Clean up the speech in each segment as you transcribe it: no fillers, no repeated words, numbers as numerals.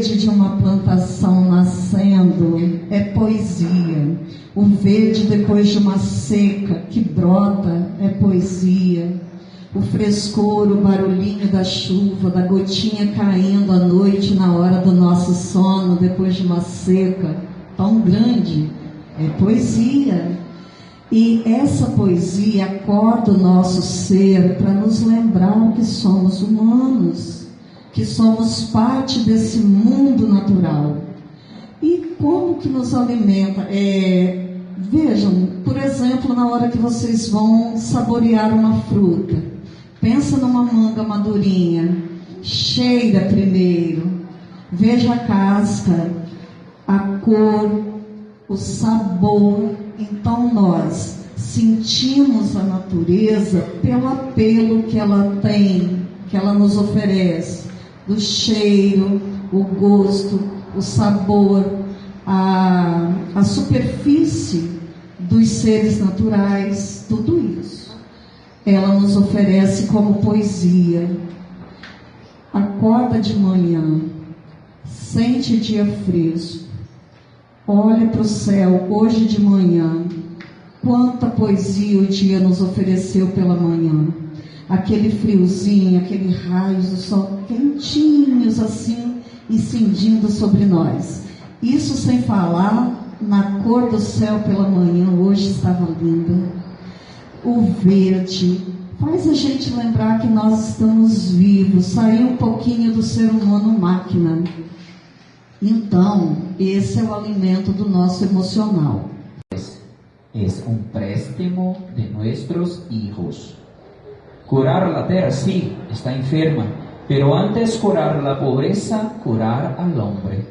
De uma plantação nascendo é poesia. O verde depois de uma seca que brota é poesia. O frescor, o barulhinho da chuva, da gotinha caindo à noite na hora do nosso sono depois de uma seca tão grande é poesia. E essa poesia acorda o nosso ser para nos lembrar que somos humanos, que somos parte desse mundo natural. E como que nos alimenta? Vejam, por exemplo, na hora que vocês vão saborear uma fruta, pensa numa manga madurinha, cheira primeiro, veja a casca, a cor, o sabor. Então nós sentimos a natureza pelo apelo que ela tem, que ela nos oferece. Do cheiro, o gosto, o sabor, a superfície dos seres naturais, tudo isso. Ela nos oferece como poesia. Acorda de manhã, sente dia fresco, olha para o céu hoje de manhã, quanta poesia o dia nos ofereceu pela manhã. Aquele friozinho, aquele raio do sol quentinhos assim, incidindo sobre nós. Isso sem falar na cor do céu pela manhã, hoje estava linda. O verde faz a gente lembrar que nós estamos vivos, sair um pouquinho do ser humano máquina. Então, esse é o alimento do nosso emocional. É um préstamo de nossos hijos. Curar la tierra, sí, está enferma, pero antes curar la pobreza, curar al hombre.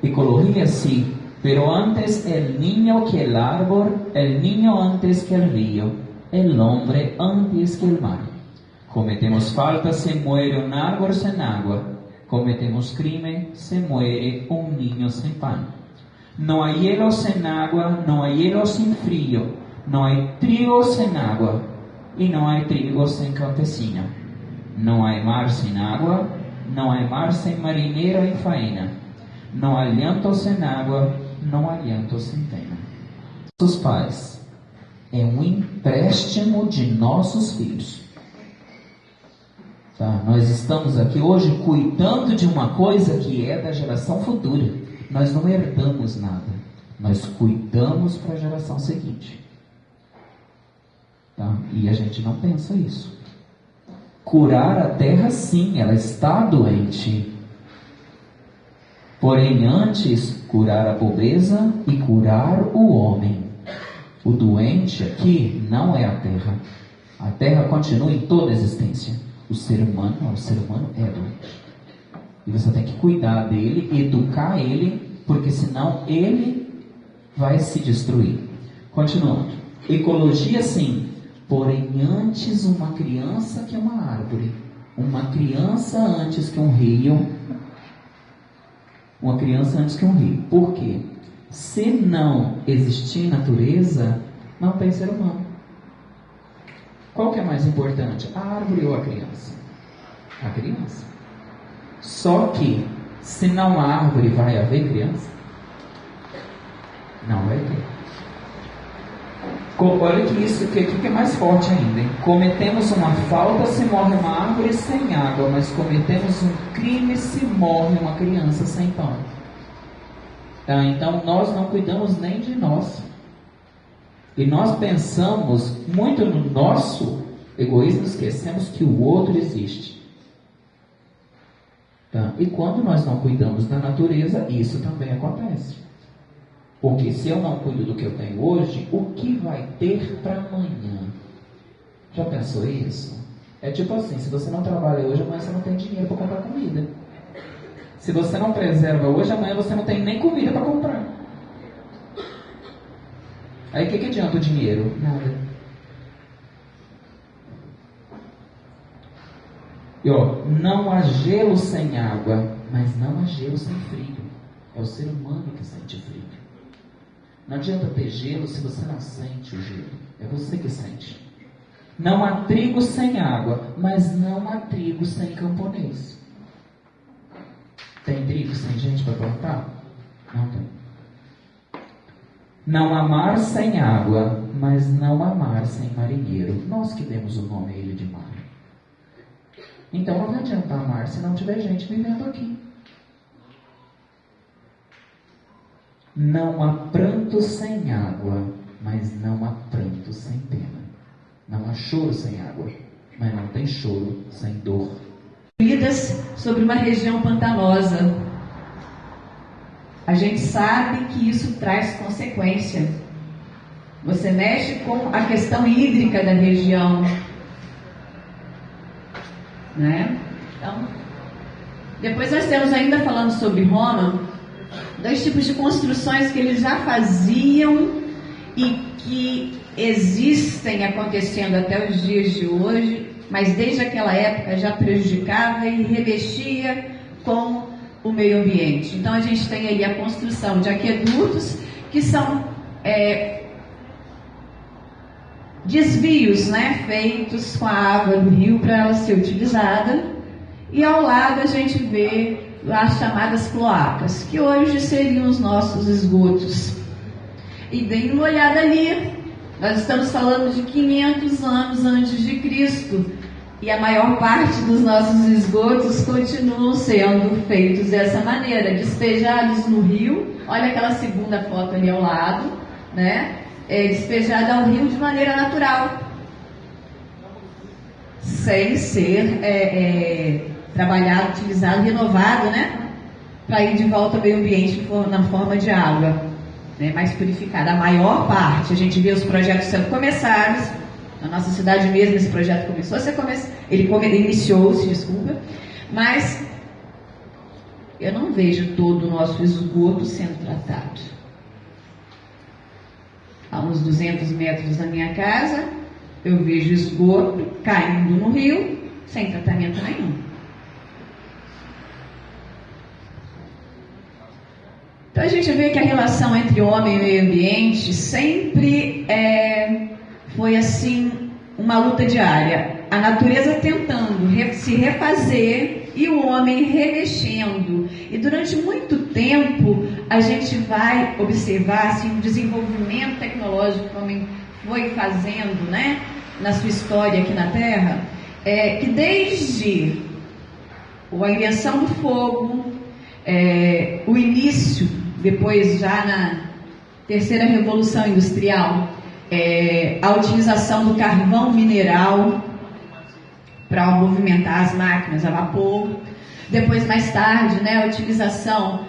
Ecología, sí, pero antes el niño que el árbol, el niño antes que el río, el hombre antes que el mar. Cometemos falta, se muere un árbol sin agua. Cometemos crimen, se muere un niño sin pan. No hay hielo sin agua, no hay hielo sin frío, no hay trigo sin agua. Y no hay trigo sin campesino. No hay mar sin agua, no hay mar sin marinero en faena. No hay llanto sin agua, no hay llanto sin pena. Nossos pais é empréstimo de nossos filhos. Tá? Nós estamos aqui hoje cuidando de uma coisa que é da geração futura. Nós não herdamos nada, nós cuidamos para a geração seguinte. Tá? E a gente não pensa isso. Curar a terra, sim, ela está doente. Porém, antes, curar a pobreza e curar o homem. O doente aqui não é a terra. A terra continua em toda a existência. O ser humano é doente. E você tem que cuidar dele, educar ele, porque senão ele vai se destruir. Continuando. Ecologia, sim. Porém, antes uma criança que uma árvore, uma criança antes que um rio, uma criança antes que um rio. Por quê? Se não existir natureza, não tem ser humano. Qual que é mais importante, a árvore ou a criança? A criança. Só que, se não há árvore, vai haver criança? Não vai ter. Olha que isso que é mais forte ainda, hein? Cometemos uma falta se morre uma árvore sem água, mas cometemos um crime se morre uma criança sem pão. Tá? Então nós não cuidamos nem de nós. E nós pensamos muito no nosso egoísmo, esquecemos que o outro existe. Tá? E quando nós não cuidamos da natureza, isso também acontece. Porque se eu não cuido do que eu tenho hoje, o que vai ter para amanhã? Já pensou isso? É tipo assim, se você não trabalha hoje, amanhã você não tem dinheiro para comprar comida. Se você não preserva hoje, amanhã você não tem nem comida para comprar. Aí o que adianta o dinheiro? Nada. E não há gelo sem água, mas não há gelo sem frio. É o ser humano que sente frio. Não adianta ter gelo se você não sente o gelo. É você que sente. Não há trigo sem água, mas não há trigo sem camponês. Tem trigo sem gente para plantar? Não tem. Não amar sem água, mas não amar sem marinheiro. Nós que demos o nome a ele de mar. Então não adianta amar se não tiver gente vivendo aqui. Não há pranto sem água, mas não há pranto sem pena. Não há choro sem água, mas não tem choro sem dor. Vidas sobre uma região pantanosa. A gente sabe que isso traz consequência. Você mexe com a questão hídrica da região, né? Então, depois nós temos ainda falando sobre Roma, 2 tipos de construções que eles já faziam e que existem acontecendo até os dias de hoje, mas desde aquela época já prejudicava e revestia com o meio ambiente. Então a gente tem ali a construção de aquedutos que são desvios, né, feitos com a água do rio para ela ser utilizada, e ao lado a gente vê as chamadas cloacas, que hoje seriam os nossos esgotos. E deem uma olhada ali, nós estamos falando de 500 anos antes de Cristo, e a maior parte dos nossos esgotos continuam sendo feitos dessa maneira, despejados no rio. Olha aquela segunda foto ali ao lado, né? Despejada ao rio de maneira natural, sem ser trabalhado, utilizado, renovado, né? Para ir de volta ao meio ambiente na forma de água, né? Mais purificada. A maior parte, a gente vê os projetos sendo começados. Na nossa cidade mesmo, esse projeto começou a ser ele iniciou-se, desculpa, mas eu não vejo todo o nosso esgoto sendo tratado. A uns 200 metros da minha casa, eu vejo esgoto caindo no rio, sem tratamento nenhum. Então a gente vê que a relação entre homem e meio ambiente sempre foi assim, uma luta diária. A natureza tentando se refazer e o homem revexendo. E durante muito tempo a gente vai observar assim, um desenvolvimento tecnológico que o homem foi fazendo, né, na sua história aqui na Terra, que desde a invenção do fogo, o início, depois já na terceira revolução industrial, a utilização do carvão mineral para movimentar as máquinas a vapor. Depois, mais tarde, né, a utilização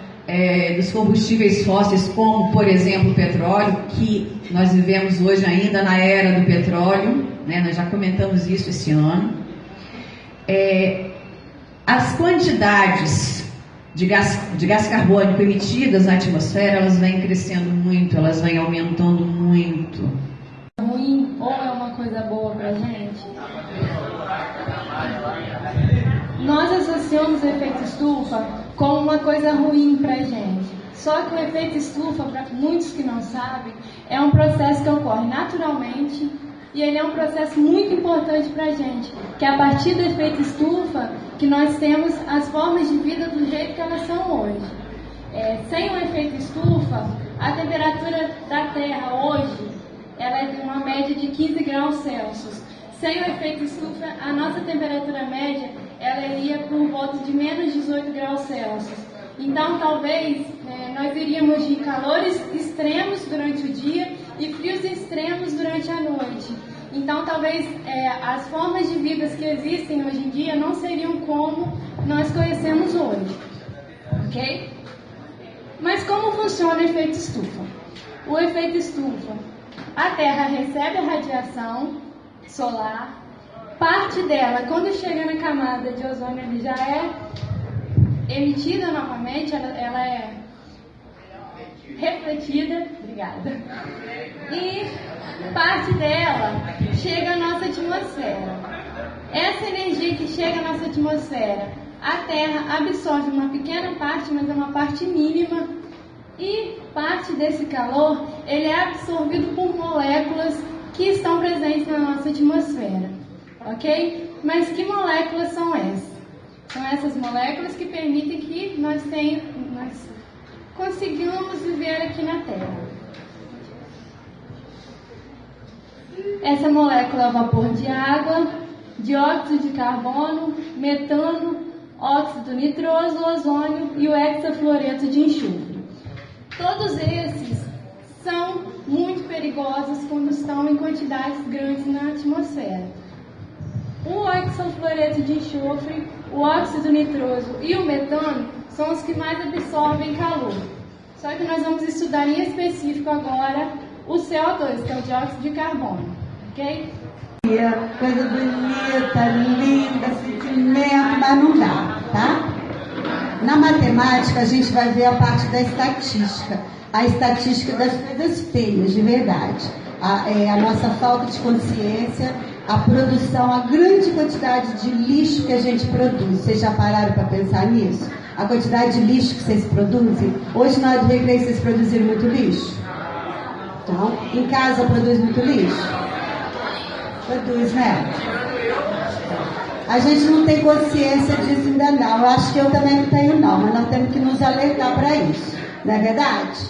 dos combustíveis fósseis, como, por exemplo, o petróleo, que nós vivemos hoje ainda na era do petróleo, né, nós já comentamos isso esse ano. As quantidades de gás carbônico emitidas na atmosfera, elas vêm crescendo muito, elas vêm aumentando muito. Ruim ou é uma coisa boa pra gente? Nós associamos o efeito estufa como uma coisa ruim pra gente. Só que o efeito estufa, para muitos que não sabem, é um processo que ocorre naturalmente e ele é um processo muito importante pra gente, que é a partir do efeito estufa que nós temos as formas de vida do jeito que elas são hoje. Sem o efeito estufa, a temperatura da Terra hoje ela é de uma média de 15 graus Celsius. Sem o efeito estufa, a nossa temperatura média ela iria por volta de menos 18 graus Celsius. Então, talvez, nós iríamos de calores extremos durante o dia e frios extremos durante a noite. Então, talvez as formas de vida que existem hoje em dia não seriam como nós conhecemos hoje. Ok? Mas como funciona o efeito estufa? O efeito estufa, a Terra recebe a radiação solar, parte dela, quando chega na camada de ozônio, ele já é emitida novamente, ela é refletida, obrigada, e parte dela chega à nossa atmosfera. Essa energia que chega à nossa atmosfera, a Terra absorve uma pequena parte, mas é uma parte mínima, e parte desse calor ele é absorvido por moléculas que estão presentes na nossa atmosfera, ok? Mas que moléculas são essas? São essas moléculas que permitem que nós consigamos viver aqui na Terra. Essa molécula é o vapor de água, dióxido de carbono, metano, óxido nitroso, ozônio e o hexafluoreto de enxofre. Todos esses são muito perigosos quando estão em quantidades grandes na atmosfera. O hexafluoreto de enxofre, o óxido nitroso e o metano são os que mais absorvem calor. Só que nós vamos estudar em específico agora o CO2, que é o dióxido de carbono, ok? Coisa bonita, linda, sentimento, mas não dá, tá? Na matemática a gente vai ver a parte da estatística, a estatística das coisas feias, de verdade. A nossa falta de consciência, a produção, a grande quantidade de lixo que a gente produz. Vocês já pararam para pensar nisso? A quantidade de lixo que vocês produzem? Hoje na hora do recreio vocês produziram muito lixo? Então, em casa produz muito lixo? Produz, né? A gente não tem consciência disso ainda não. Eu acho que eu também não tenho não, mas nós temos que nos alertar para isso. Não é verdade?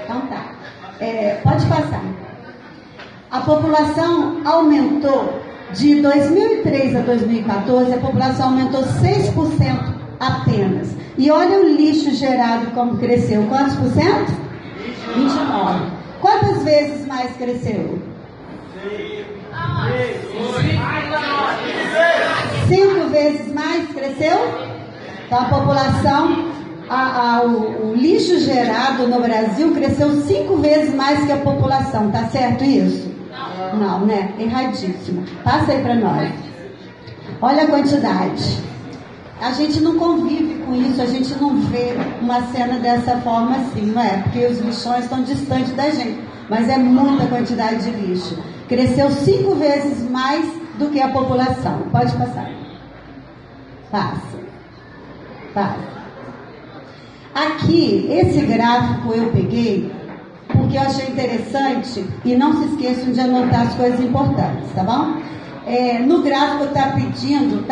Então tá. Pode passar. A população aumentou de 2003 a 2014, a população aumentou 6% apenas. E olha o lixo gerado como cresceu. Quantos por cento? 29. Quantas vezes mais cresceu? 5 vezes mais cresceu? Então a população, o lixo gerado no Brasil cresceu 5 vezes mais que a população. Tá certo isso? Não, né? Erradíssimo. Passa aí para nós. Olha a quantidade. A gente não convive com isso, a gente não vê uma cena dessa forma assim, não é? Porque os lixões estão distantes da gente. Mas é muita quantidade de lixo. Cresceu 5 vezes mais do que a população. Pode passar. Passa. Passa. Aqui, esse gráfico eu peguei porque eu achei interessante, e não se esqueçam de anotar as coisas importantes, tá bom? No gráfico está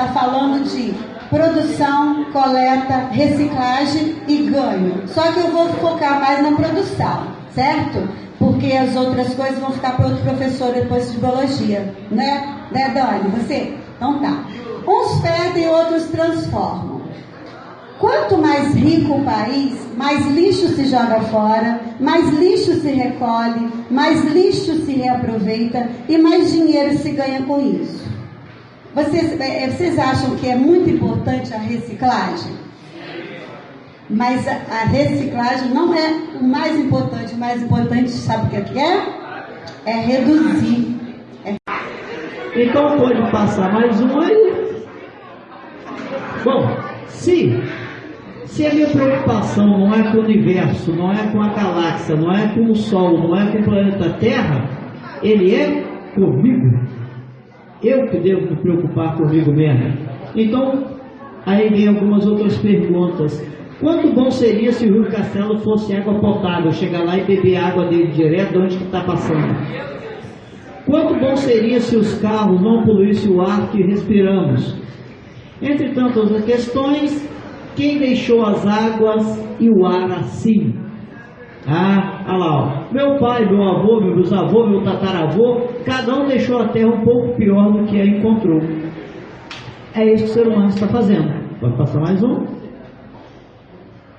falando de produção, coleta, reciclagem e ganho. Só que eu vou focar mais na produção, certo? Porque as outras coisas vão ficar para outro professor depois de biologia, né? Né, Dani? Você? Então tá. Uns perdem, outros transformam. Quanto mais rico o país, mais lixo se joga fora, mais lixo se recolhe, mais lixo se reaproveita e mais dinheiro se ganha com isso. Vocês acham que é muito importante a reciclagem? Mas a reciclagem não é o mais importante. O mais importante, sabe o que é? É reduzir. Então pode passar mais um aí. Bom, se a minha preocupação não é com o universo, não é com a galáxia, não é com o Sol, não é com o planeta Terra, ele é comigo. Eu que devo me preocupar comigo mesmo. Então, aí vem algumas outras perguntas. Quanto bom seria se o Rio Castelo fosse água potável, chegar lá e beber água dele direto de onde que está passando? Quanto bom seria se os carros não poluíssem o ar que respiramos? Entre tantas outras questões, quem deixou as águas e o ar assim? Olha lá, ó. Meu pai, meu avô, meu bisavô, meu tataravô, cada um deixou a terra um pouco pior do que a encontrou. É isso que o ser humano está fazendo. Pode passar mais um?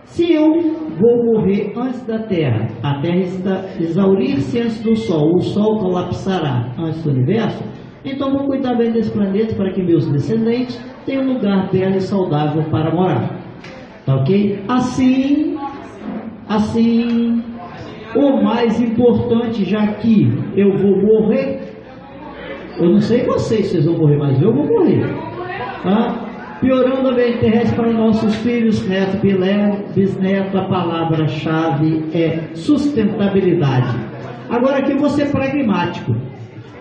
Se eu vou morrer antes da Terra, a Terra está exaurir-se antes do Sol, o Sol colapsará antes do Universo, então vou cuidar bem desse planeta para que meus descendentes tenham um lugar belo e saudável para morar. Tá ok? Assim, o mais importante, já que eu vou morrer, eu não sei vocês, vocês vão morrer, mas eu vou morrer. Piorando o ambiente terrestre para nossos filhos, netos, bisnetos, a palavra-chave é sustentabilidade. Agora aqui eu vou ser pragmático,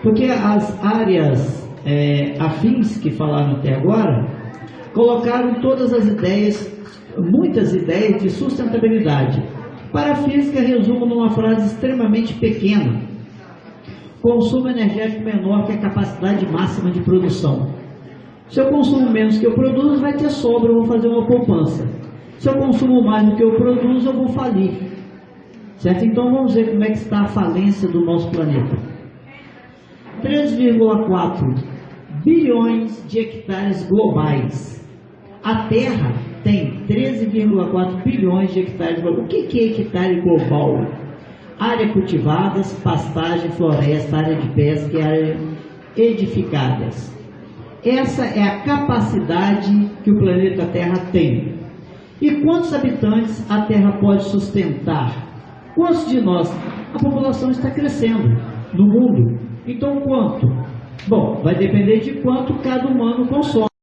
porque as áreas afins que falaram até agora, colocaram todas as ideias, muitas ideias de sustentabilidade. Para a física, resumo numa frase extremamente pequena: consumo energético menor que a capacidade máxima de produção. Se eu consumo menos do que eu produzo, vai ter sobra, eu vou fazer uma poupança. Se eu consumo mais do que eu produzo, eu vou falir. Certo? Então vamos ver como é que está a falência do nosso planeta. 3,4 bilhões de hectares globais. A Terra tem 13,4 bilhões de hectares globais. O que é hectare global? Área cultivadas, pastagem, floresta, área de pesca e área edificadas. Essa é a capacidade que o planeta Terra tem. E quantos habitantes a Terra pode sustentar? Quantos de nós? A população está crescendo no mundo. Então quanto? Bom, vai depender de quanto cada humano consome.